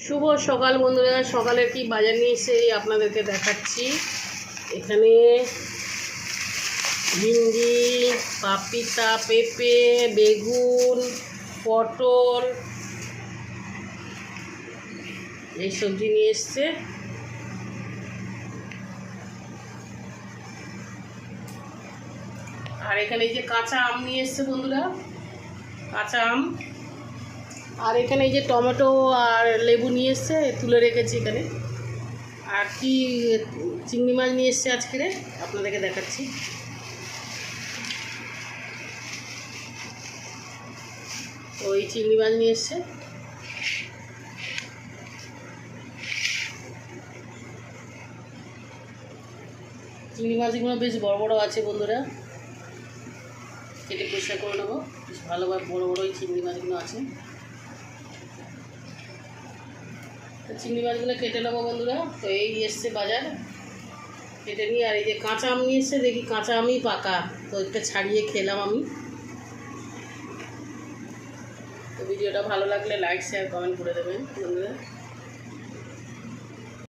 শুভ সকাল বন্ধুরা। সকালে কি বাজার নিয়ে এসে আপনাদেরকে দেখাচ্ছি। এখানে ভিন্ডি, পাপিতা, পেঁপে, বেগুন, পটল এই সবজি নিয়ে এসছে। আর এখানে এই যে কাঁচা আম নিয়ে এসছে বন্ধুরা, কাঁচা আম। আর এখানে এই যে টমেটো আর লেবু নিয়ে এসছে, তুলে রেখেছি এখানে। আর কি চিংড়ি মাছ নিয়ে এসছে আজকে, আপনাদেরকে দেখাচ্ছি। ওই চিংড়ি মাছ নিয়ে এসছে। চিংড়ি মাছগুলো বেশ বড় বড় আছে বন্ধুরা, কেটে পরিষ্কার করে নেবো। বেশ ভালোভাবে বড় বড় এই চিংড়ি মাছগুলো আছে। চিংড়ি মাছগুলো কেটে নেবো বন্ধুরা। তো এই এসছে বাজার, কেটে নিয়ে। আর এই যে কাঁচা আম নিয়ে এসছে, দেখি কাঁচা আমই পাকা, তো একটা ছাড়িয়ে খেলাম আমি। তো ভিডিওটা ভালো লাগলে লাইক শেয়ার কমেন্ট করে দেবেন বন্ধুরা।